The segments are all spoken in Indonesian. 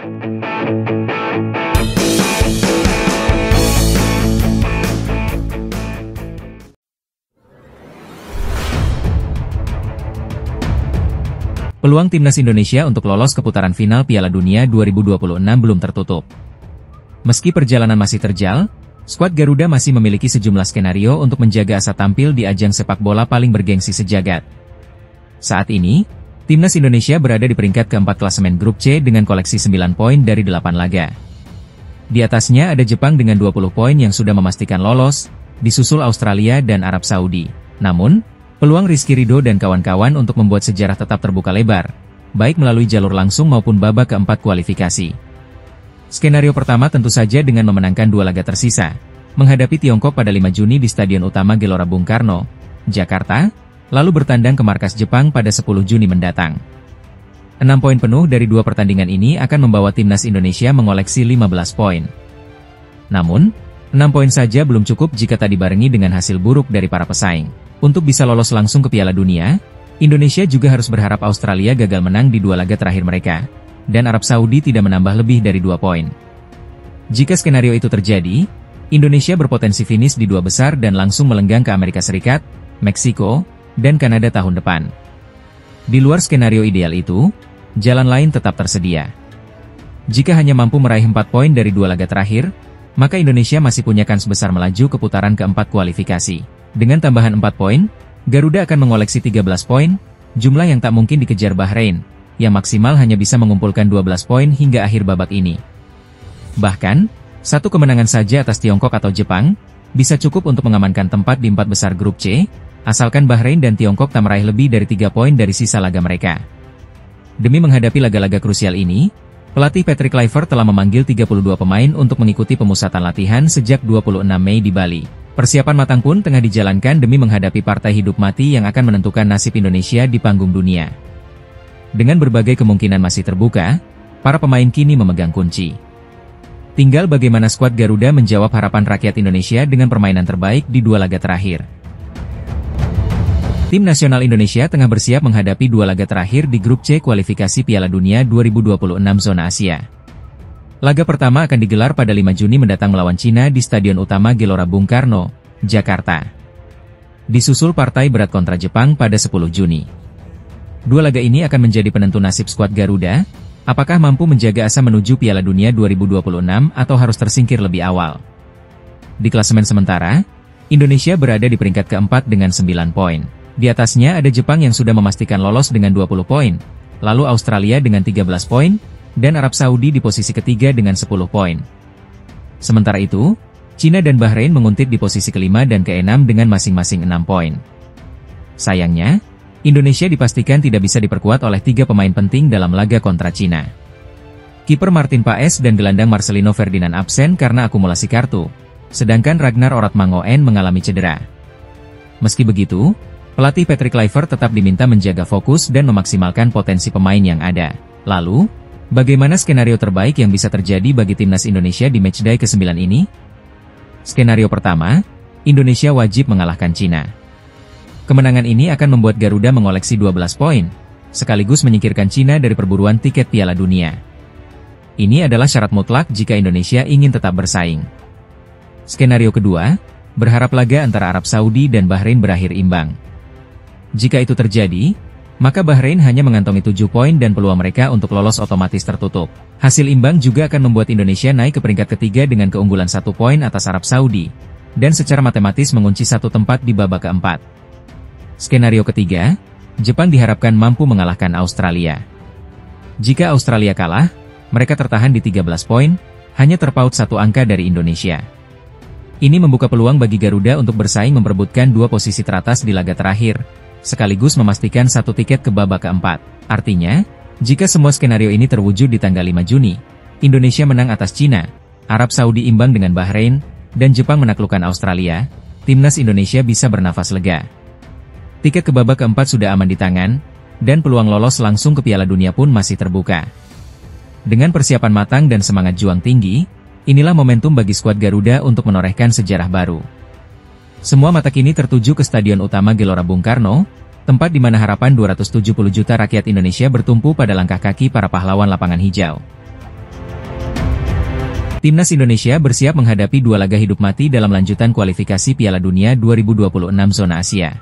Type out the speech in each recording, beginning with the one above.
Peluang timnas Indonesia untuk lolos ke putaran final Piala Dunia 2026 belum tertutup. Meski perjalanan masih terjal, skuad Garuda masih memiliki sejumlah skenario untuk menjaga asa tampil di ajang sepak bola paling bergengsi sejagat. Saat ini, timnas Indonesia berada di peringkat keempat klasemen grup C dengan koleksi 9 poin dari 8 laga. Di atasnya ada Jepang dengan 20 poin yang sudah memastikan lolos, disusul Australia dan Arab Saudi. Namun, peluang Rizky Ridho dan kawan-kawan untuk membuat sejarah tetap terbuka lebar, baik melalui jalur langsung maupun babak keempat kualifikasi. Skenario pertama tentu saja dengan memenangkan 2 laga tersisa, menghadapi Tiongkok pada 5 Juni di Stadion Utama Gelora Bung Karno, Jakarta, lalu bertandang ke markas Jepang pada 10 Juni mendatang. 6 poin penuh dari 2 pertandingan ini akan membawa timnas Indonesia mengoleksi 15 poin. Namun, 6 poin saja belum cukup jika tak dibarengi dengan hasil buruk dari para pesaing. Untuk bisa lolos langsung ke Piala Dunia, Indonesia juga harus berharap Australia gagal menang di 2 laga terakhir mereka, dan Arab Saudi tidak menambah lebih dari 2 poin. Jika skenario itu terjadi, Indonesia berpotensi finish di 2 besar dan langsung melenggang ke Amerika Serikat, Meksiko, dan Kanada tahun depan. Di luar skenario ideal itu, jalan lain tetap tersedia. Jika hanya mampu meraih 4 poin dari 2 laga terakhir, maka Indonesia masih punya kans besar melaju ke putaran keempat kualifikasi. Dengan tambahan 4 poin, Garuda akan mengoleksi 13 poin, jumlah yang tak mungkin dikejar Bahrain, yang maksimal hanya bisa mengumpulkan 12 poin hingga akhir babak ini. Bahkan, 1 kemenangan saja atas Tiongkok atau Jepang, bisa cukup untuk mengamankan tempat di 4 besar grup C, asalkan Bahrain dan Tiongkok tak meraih lebih dari 3 poin dari sisa laga mereka. Demi menghadapi laga-laga krusial ini, pelatih Patrick Kluivert telah memanggil 32 pemain untuk mengikuti pemusatan latihan sejak 26 Mei di Bali. Persiapan matang pun tengah dijalankan demi menghadapi partai hidup mati yang akan menentukan nasib Indonesia di panggung dunia. Dengan berbagai kemungkinan masih terbuka, para pemain kini memegang kunci. Tinggal bagaimana skuad Garuda menjawab harapan rakyat Indonesia dengan permainan terbaik di 2 laga terakhir. Tim nasional Indonesia tengah bersiap menghadapi 2 laga terakhir di grup C kualifikasi Piala Dunia 2026 zona Asia. Laga pertama akan digelar pada 5 Juni mendatang melawan Cina di Stadion Utama Gelora Bung Karno, Jakarta. Disusul partai berat kontra Jepang pada 10 Juni. 2 laga ini akan menjadi penentu nasib skuad Garuda, apakah mampu menjaga asa menuju Piala Dunia 2026 atau harus tersingkir lebih awal. Di klasemen sementara, Indonesia berada di peringkat keempat dengan 9 poin. Di atasnya ada Jepang yang sudah memastikan lolos dengan 20 poin, lalu Australia dengan 13 poin, dan Arab Saudi di posisi ketiga dengan 10 poin. Sementara itu, Cina dan Bahrain menguntit di posisi kelima dan keenam dengan masing-masing 6 poin. Sayangnya, Indonesia dipastikan tidak bisa diperkuat oleh 3 pemain penting dalam laga kontra Cina. Kiper Martin Paes dan gelandang Marcelino Ferdinand absen karena akumulasi kartu, sedangkan Ragnar Oratmangoen mengalami cedera. Meski begitu, pelatih Patrick Kluivert tetap diminta menjaga fokus dan memaksimalkan potensi pemain yang ada. Lalu, bagaimana skenario terbaik yang bisa terjadi bagi timnas Indonesia di matchday ke-9 ini? Skenario pertama, Indonesia wajib mengalahkan Cina. Kemenangan ini akan membuat Garuda mengoleksi 12 poin, sekaligus menyingkirkan Cina dari perburuan tiket Piala Dunia. Ini adalah syarat mutlak jika Indonesia ingin tetap bersaing. Skenario kedua, berharap laga antara Arab Saudi dan Bahrain berakhir imbang. Jika itu terjadi, maka Bahrain hanya mengantongi 7 poin dan peluang mereka untuk lolos otomatis tertutup. Hasil imbang juga akan membuat Indonesia naik ke peringkat ketiga dengan keunggulan 1 poin atas Arab Saudi, dan secara matematis mengunci 1 tempat di babak keempat. Skenario ketiga, Jepang diharapkan mampu mengalahkan Australia. Jika Australia kalah, mereka tertahan di 13 poin, hanya terpaut 1 angka dari Indonesia. Ini membuka peluang bagi Garuda untuk bersaing memperebutkan 2 posisi teratas di laga terakhir, sekaligus memastikan 1 tiket ke babak keempat. Artinya, jika semua skenario ini terwujud di tanggal 5 Juni, Indonesia menang atas Cina, Arab Saudi imbang dengan Bahrain, dan Jepang menaklukkan Australia, timnas Indonesia bisa bernafas lega. Tiket ke babak keempat sudah aman di tangan, dan peluang lolos langsung ke Piala Dunia pun masih terbuka. Dengan persiapan matang dan semangat juang tinggi, inilah momentum bagi skuad Garuda untuk menorehkan sejarah baru. Semua mata kini tertuju ke Stadion Utama Gelora Bung Karno, tempat di mana harapan 270 juta rakyat Indonesia bertumpu pada langkah kaki para pahlawan lapangan hijau. Timnas Indonesia bersiap menghadapi dua laga hidup mati dalam lanjutan kualifikasi Piala Dunia 2026 zona Asia.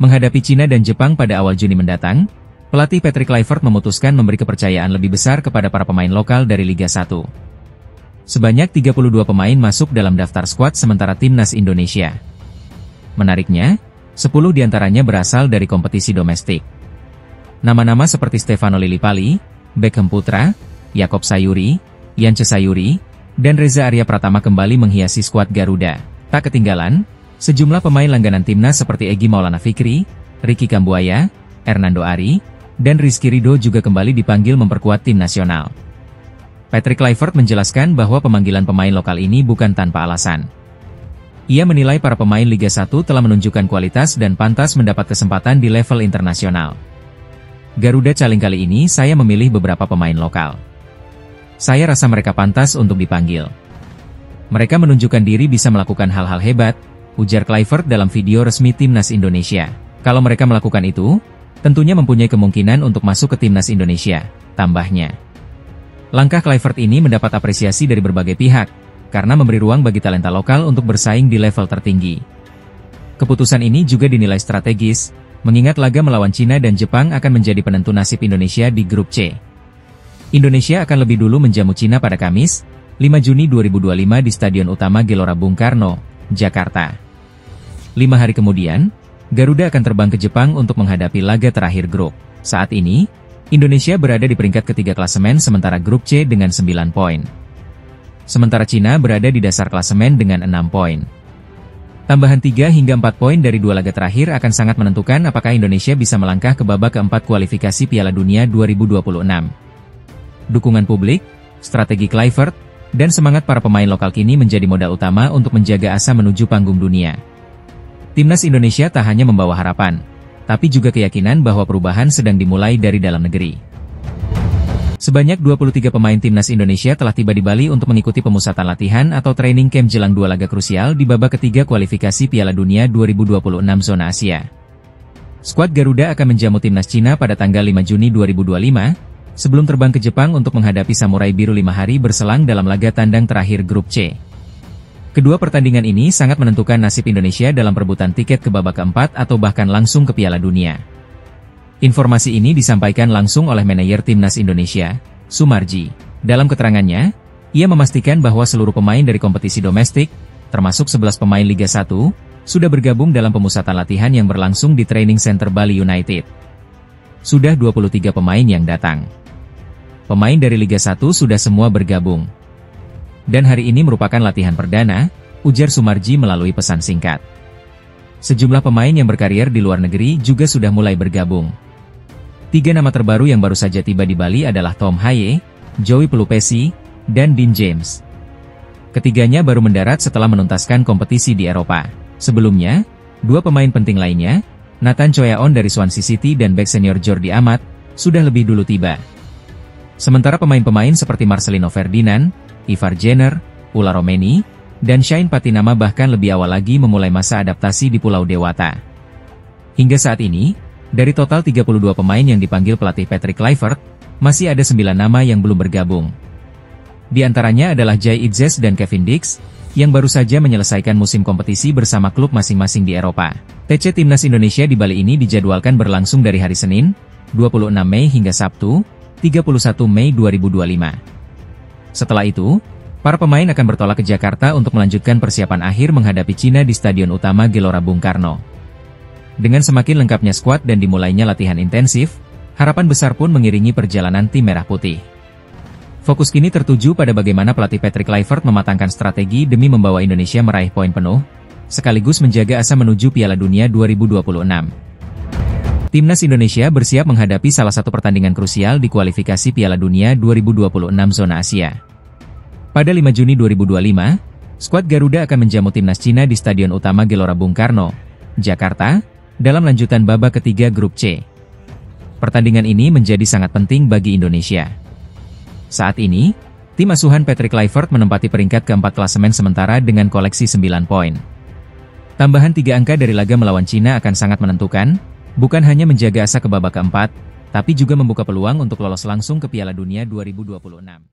Menghadapi Cina dan Jepang pada awal Juni mendatang, pelatih Patrick Kluivert memutuskan memberi kepercayaan lebih besar kepada para pemain lokal dari Liga 1. Sebanyak 32 pemain masuk dalam daftar skuad sementara Timnas Indonesia. Menariknya, 10 diantaranya berasal dari kompetisi domestik. Nama-nama seperti Stefano Lillipali, Beckham Putra, Yaakob Sayuri, Yance Sayuri, dan Reza Arya Pratama kembali menghiasi skuad Garuda. Tak ketinggalan, sejumlah pemain langganan timnas seperti Egy Maulana Fikri, Ricky Kambuaya, Hernando Ari, dan Rizky Ridho juga kembali dipanggil memperkuat tim nasional. Patrick Kluivert menjelaskan bahwa pemanggilan pemain lokal ini bukan tanpa alasan. Ia menilai para pemain Liga 1 telah menunjukkan kualitas dan pantas mendapat kesempatan di level internasional. Garuda Caling kali ini saya memilih beberapa pemain lokal. Saya rasa mereka pantas untuk dipanggil. Mereka menunjukkan diri bisa melakukan hal-hal hebat, ujar Kluivert dalam video resmi Timnas Indonesia. Kalau mereka melakukan itu, tentunya mempunyai kemungkinan untuk masuk ke Timnas Indonesia, tambahnya. Langkah Kluivert ini mendapat apresiasi dari berbagai pihak, karena memberi ruang bagi talenta lokal untuk bersaing di level tertinggi. Keputusan ini juga dinilai strategis, mengingat laga melawan Cina dan Jepang akan menjadi penentu nasib Indonesia di grup C. Indonesia akan lebih dulu menjamu Cina pada Kamis, 5 Juni 2025 di Stadion Utama Gelora Bung Karno, Jakarta. 5 hari kemudian, Garuda akan terbang ke Jepang untuk menghadapi laga terakhir grup. Saat ini, Indonesia berada di peringkat ketiga klasemen sementara grup C dengan 9 poin. Sementara Cina berada di dasar klasemen dengan 6 poin. Tambahan 3 hingga 4 poin dari dua laga terakhir akan sangat menentukan apakah Indonesia bisa melangkah ke babak keempat kualifikasi Piala Dunia 2026. Dukungan publik, strategi Kluivert, dan semangat para pemain lokal kini menjadi modal utama untuk menjaga asa menuju panggung dunia. Timnas Indonesia tak hanya membawa harapan, tapi juga keyakinan bahwa perubahan sedang dimulai dari dalam negeri. Sebanyak 23 pemain Timnas Indonesia telah tiba di Bali untuk mengikuti pemusatan latihan atau training camp jelang dua laga krusial di babak ketiga kualifikasi Piala Dunia 2026 zona Asia. Skuad Garuda akan menjamu Timnas Cina pada tanggal 5 Juni 2025, sebelum terbang ke Jepang untuk menghadapi Samurai Biru 5 hari berselang dalam laga tandang terakhir grup C. Kedua pertandingan ini sangat menentukan nasib Indonesia dalam perebutan tiket ke babak keempat atau bahkan langsung ke Piala Dunia. Informasi ini disampaikan langsung oleh manajer Timnas Indonesia, Sumarji. Dalam keterangannya, ia memastikan bahwa seluruh pemain dari kompetisi domestik, termasuk 11 pemain Liga 1, sudah bergabung dalam pemusatan latihan yang berlangsung di Training Center Bali United. Sudah 23 pemain yang datang. Pemain dari Liga 1 sudah semua bergabung. Dan hari ini merupakan latihan perdana, ujar Sumarji melalui pesan singkat. Sejumlah pemain yang berkarier di luar negeri juga sudah mulai bergabung. 3 nama terbaru yang baru saja tiba di Bali adalah Tom Haye, Joey Pelupesi, dan Dean James. Ketiganya baru mendarat setelah menuntaskan kompetisi di Eropa. Sebelumnya, 2 pemain penting lainnya, Nathan Choyaon dari Swansea City dan bek senior Jordi Amat, sudah lebih dulu tiba. Sementara pemain-pemain seperti Marcelino Ferdinand, Ivar Jenner, Ula Romeni, dan Shane Patinama bahkan lebih awal lagi memulai masa adaptasi di Pulau Dewata. Hingga saat ini, dari total 32 pemain yang dipanggil pelatih Patrick Kluivert, masih ada 9 nama yang belum bergabung. Di antaranya adalah Jay Itzes dan Kevin Dix, yang baru saja menyelesaikan musim kompetisi bersama klub masing-masing di Eropa. TC Timnas Indonesia di Bali ini dijadwalkan berlangsung dari hari Senin, 26 Mei hingga Sabtu, 31 Mei 2025. Setelah itu, para pemain akan bertolak ke Jakarta untuk melanjutkan persiapan akhir menghadapi Cina di Stadion Utama Gelora Bung Karno. Dengan semakin lengkapnya skuad dan dimulainya latihan intensif, harapan besar pun mengiringi perjalanan tim Merah Putih. Fokus kini tertuju pada bagaimana pelatih Patrick Kluivert mematangkan strategi demi membawa Indonesia meraih poin penuh, sekaligus menjaga asa menuju Piala Dunia 2026. Timnas Indonesia bersiap menghadapi salah satu pertandingan krusial di kualifikasi Piala Dunia 2026 zona Asia. Pada 5 Juni 2025, skuad Garuda akan menjamu Timnas Cina di Stadion Utama Gelora Bung Karno, Jakarta, dalam lanjutan babak ketiga grup C. Pertandingan ini menjadi sangat penting bagi Indonesia. Saat ini, tim asuhan Patrick Kluivert menempati peringkat keempat klasemen sementara dengan koleksi 9 poin. Tambahan 3 angka dari laga melawan Cina akan sangat menentukan, bukan hanya menjaga asa ke babak keempat, tapi juga membuka peluang untuk lolos langsung ke Piala Dunia 2026.